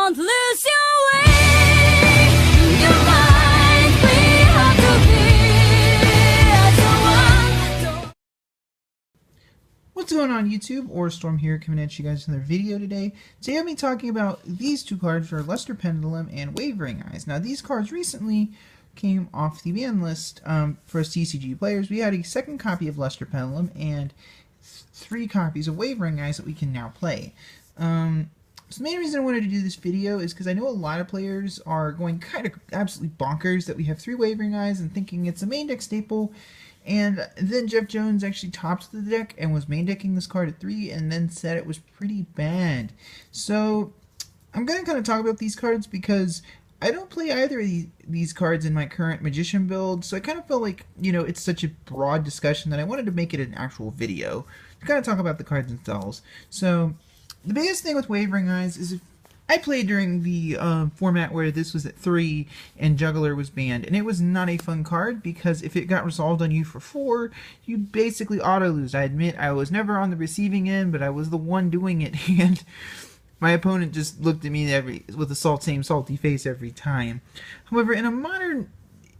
Don't lose your way. Your mind, we have to be as one. What's going on YouTube? Storm here, coming at you guys with another video today. Today I'll be talking about these two cards for Luster Pendulum and Wavering Eyes. Now these cards recently came off the ban list for us TCG players. We had a second copy of Luster Pendulum and 3 copies of Wavering Eyes that we can now play. So the main reason I wanted to do this video is because I know a lot of players are going kind of absolutely bonkers that we have 3 Wavering Eyes and thinking it's a main deck staple. And then Jeff Jones actually topped the deck and was main decking this card at 3 and then said it was pretty bad. So I'm going to kind of talk about these cards because I don't play either of these cards in my current Magician build, so I kind of felt like, you know, it's such a broad discussion that I wanted to make it an actual video to kind of talk about the cards themselves. So the biggest thing with Wavering Eyes is if I played during the format where this was at 3 and Juggler was banned, and it was not a fun card because if it got resolved on you for 4, you basically auto-lose. I admit I was never on the receiving end, but I was the one doing it, and my opponent just looked at me with the same salty face every time. However, in a modern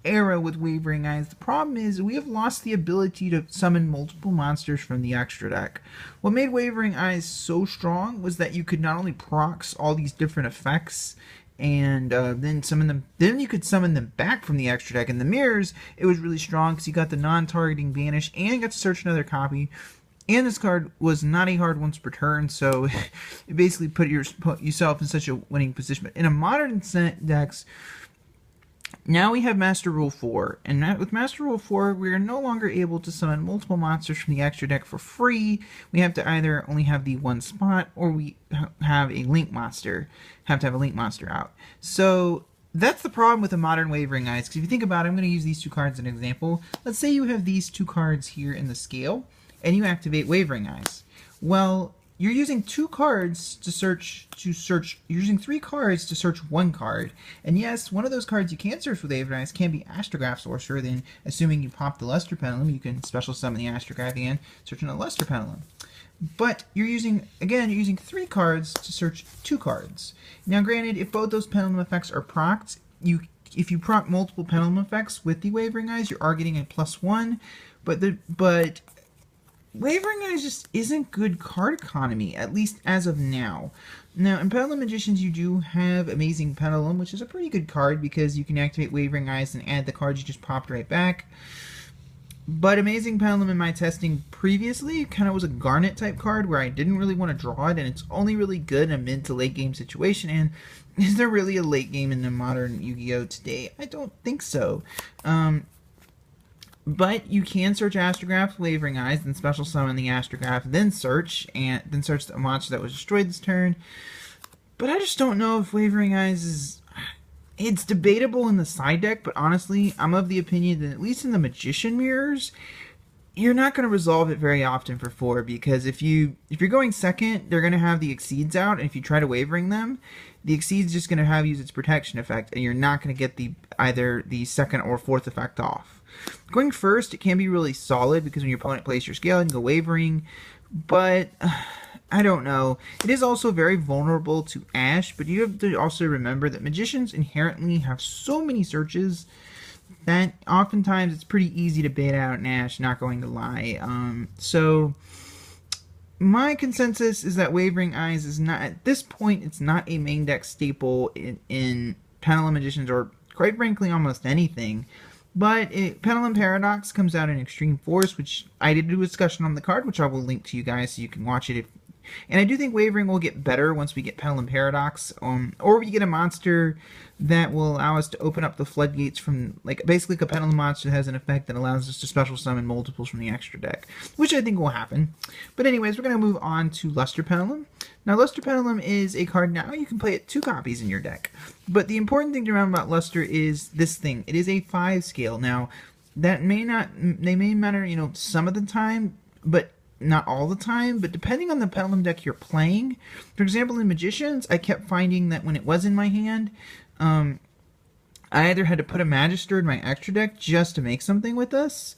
era with Wavering Eyes, the problem is we have lost the ability to summon multiple monsters from the extra deck. What made Wavering Eyes so strong was that you could not only procs all these different effects and then summon them, then you could summon them back from the extra deck. In the mirrors, it was really strong because you got the non-targeting banish and got to search another copy. And this card was not a hard once per turn, so it basically put yourself in such a winning position. But in a modern decks, now we have Master Rule 4, and with Master Rule 4, we are no longer able to summon multiple monsters from the extra deck for free. We have to either only have the one spot, or we have a link monster, have to have a link monster out. So that's the problem with the modern Wavering Eyes, because if you think about it, I'm going to use these 2 cards as an example. Let's say you have these 2 cards here in the scale, and you activate Wavering Eyes. Well, you're using 2 cards to search. You're using 3 cards to search 1 card. And yes, one of those cards you can search with Wavering Eyes can be Astrograph Sorcerer. Then, assuming you pop the Luster Pendulum, you can special summon the Astrograph and search another Luster Pendulum. But you're using 3 cards to search 2 cards. Now, granted, if both those Pendulum effects are procced, if you proc multiple Pendulum effects with the Wavering Eyes, you are getting a +1. But Wavering Eyes just isn't good card economy, at least as of now. Now, in Pendulum Magicians, you do have Amazing Pendulum, which is a pretty good card because you can activate Wavering Eyes and add the cards you just popped right back. But Amazing Pendulum in my testing previously kind of was a Garnet type card where I didn't really want to draw it, and it's only really good in a mid to late game situation. And is there really a late game in the modern Yu-Gi-Oh today? I don't think so. But you can search Astrograph, Wavering Eyes, then special summon the Astrograph, then search the monster that was destroyed this turn. But I just don't know if Wavering Eyes is... It's debatable in the side deck, but honestly, I'm of the opinion that at least in the Magician mirrors, you're not going to resolve it very often for 4, because if you're going second, they're going to have the Exceeds out, and if you try to Wavering them, the Exceed's just going to have use its protection effect, and you're not going to get either the second or 4th effect off. Going first, it can be really solid because when your opponent plays your scale, you can go Wavering, but I don't know. It is also very vulnerable to Ash, but you have to also remember that Magicians inherently have so many searches that oftentimes it's pretty easy to bait out an Ash, not going to lie. So my consensus is that Wavering Eyes is not, at this point, it's not a main deck staple in Pendulum Magicians, or quite frankly almost anything. But Pendulum Paradox comes out in Extreme Force, which I did do a discussion on the card, which I will link to you guys so you can watch it. And I do think Wavering will get better once we get Pendulum Paradox, or we get a monster that will allow us to open up the floodgates from, like, basically a Pendulum monster that has an effect that allows us to special summon multiples from the extra deck, which I think will happen. But anyways, we're going to move on to Luster Pendulum. Now, Luster Pendulum is a card now you can play it 2 copies in your deck. But the important thing to remember about Luster is this thing. It is a 5 scale. Now, they may matter, you know, some of the time, but not all the time, but depending on the Pendulum deck you're playing. For example, in Magicians, I kept finding that when it was in my hand, I either had to put a Magister in my extra deck just to make something with us,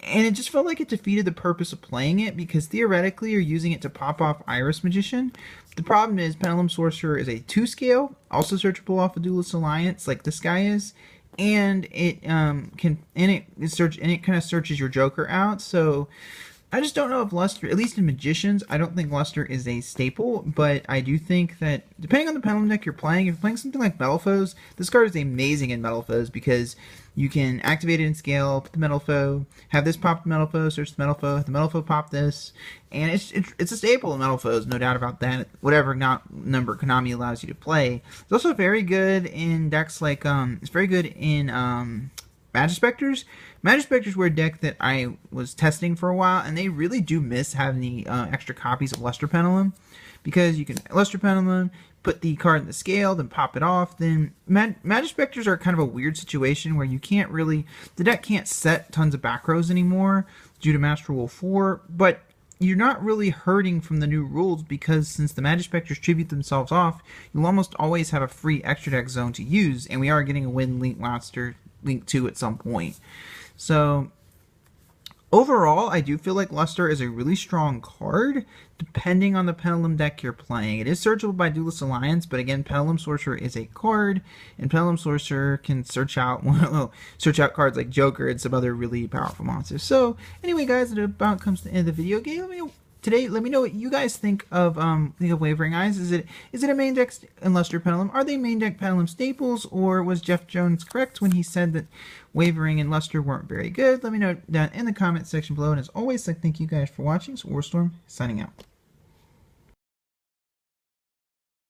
And it just felt like it defeated the purpose of playing it, because theoretically you're using it to pop off Iris Magician. The problem is Pendulum Sorcerer is a 2-scale, also searchable off of Duelist Alliance like this guy is, and it it kind of searches your Joker out. So I just don't know if Luster, at least in Magicians, I don't think Luster is a staple, but I do think that depending on the Pendulum deck you're playing, if you're playing something like Metal Foes, this card is amazing in Metal Foes because you can activate it in scale, put the Metal Foe, have this pop the Metal Foe, search the Metal Foe, have the Metal Foe pop this, and it's a staple in Metal Foes, no doubt about that. Whatever number Konami allows you to play. It's also very good in decks like, it's very good in Magispectors. Magispectors were a deck that I was testing for a while, and they really do miss having the extra copies of Luster Pendulum, because you can Luster Pendulum, put the card in the scale, then pop it off. Then Magispectors are kind of a weird situation where you can't really, the deck can't set tons of back rows anymore due to Master Rule 4, but you're not really hurting from the new rules, because since the Magispectors tribute themselves off, you'll almost always have a free extra deck zone to use, and we are getting a Win Link Monster Link 2 at some point. So overall, I do feel like Luster is a really strong card, depending on the Pendulum deck you're playing. It is searchable by Duelist Alliance, but again, Pendulum Sorcerer is a card, and Pendulum Sorcerer can search out cards like Joker and some other really powerful monsters. So anyway, guys, that about comes to the end of the video game. Let me know what you guys think of Wavering Eyes. Is it a main deck and Luster Pendulum? Are they main deck Pendulum staples, or was Jeff Jones correct when he said that Wavering and Luster weren't very good? Let me know down in the comment section below. And as always, thank you guys for watching. So Warstorm signing out.